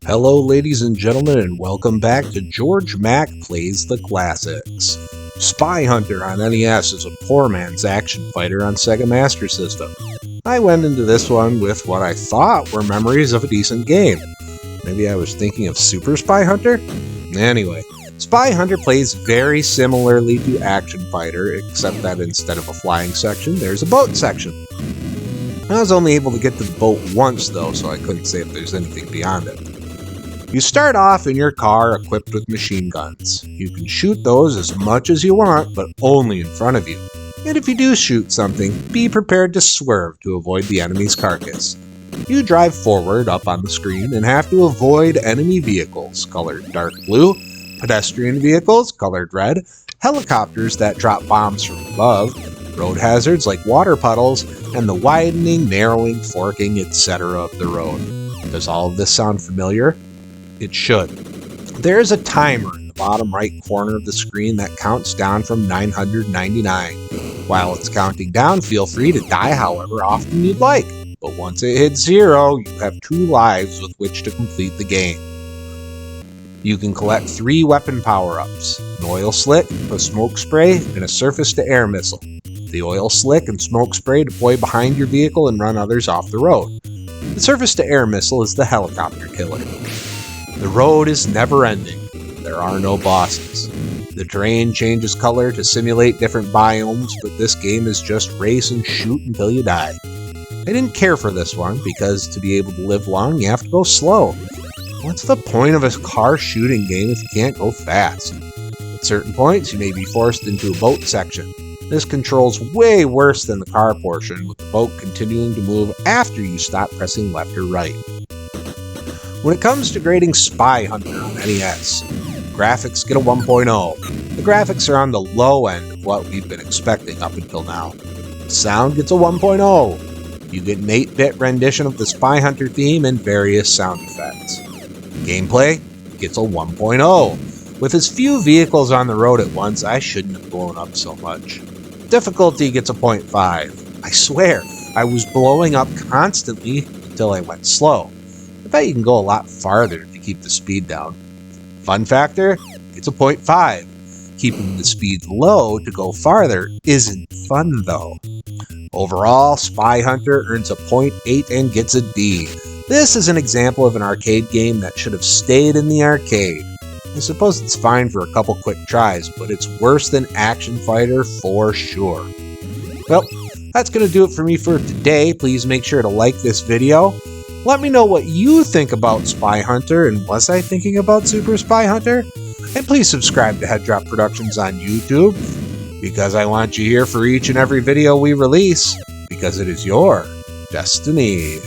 Hello ladies and gentlemen, and welcome back to Georg Mack Plays the Classics. Spy Hunter on NES is a poor man's action fighter on Sega Master System. I went into this one with what I thought were memories of a decent game. Maybe I was thinking of Super Spy Hunter? Anyway, Spy Hunter plays very similarly to Action Fighter, except that instead of a flying section, there's a boat section. I was only able to get to the boat once though, so I couldn't say if there's anything beyond it. You start off in your car equipped with machine guns. You can shoot those as much as you want, but only in front of you. And if you do shoot something, be prepared to swerve to avoid the enemy's carcass. You drive forward up on the screen and have to avoid enemy vehicles, colored dark blue, pedestrian vehicles, colored red, helicopters that drop bombs from above, road hazards like water puddles, and the widening, narrowing, forking, etc. of the road. Does all of this sound familiar? It should. There is a timer in the bottom right corner of the screen that counts down from 999. While it's counting down, feel free to die however often you'd like. But once it hits 0, you have 2 lives with which to complete the game. You can collect 3 weapon power-ups, an oil slick, a smoke spray, and a surface-to-air missile. The oil slick and smoke spray deploy behind your vehicle and run others off the road. The surface-to-air missile is the helicopter killer. The road is never-ending. There are no bosses. The terrain changes color to simulate different biomes, but this game is just race and shoot until you die. I didn't care for this one, because to be able to live long, you have to go slow. What's the point of a car shooting game if you can't go fast? At certain points, you may be forced into a boat section. This controls way worse than the car portion, with the boat continuing to move after you stop pressing left or right. When it comes to grading Spy Hunter on NES, graphics get a 1.0. The graphics are on the low end of what we've been expecting up until now. The sound gets a 1.0. You get an 8-bit rendition of the Spy Hunter theme and various sound effects. Gameplay gets a 1.0. With as few vehicles on the road at once, I shouldn't have blown up so much. Difficulty gets a 0.5. I swear, I was blowing up constantly until I went slow. I bet you can go a lot farther if you keep the speed down. Fun factor, it's a 0.5. Keeping the speed low to go farther isn't fun though. Overall, Spy Hunter earns a 0.8 and gets a D. This is an example of an arcade game that should have stayed in the arcade. I suppose it's fine for a couple quick tries, but it's worse than Action Fighter for sure. Well, that's going to do it for me for today. Please make sure to like this video. Let me know what you think about Spy Hunter, and was I thinking about Super Spy Hunter? And please subscribe to Head Drop Productions on YouTube, because I want you here for each and every video we release, because it is your destiny.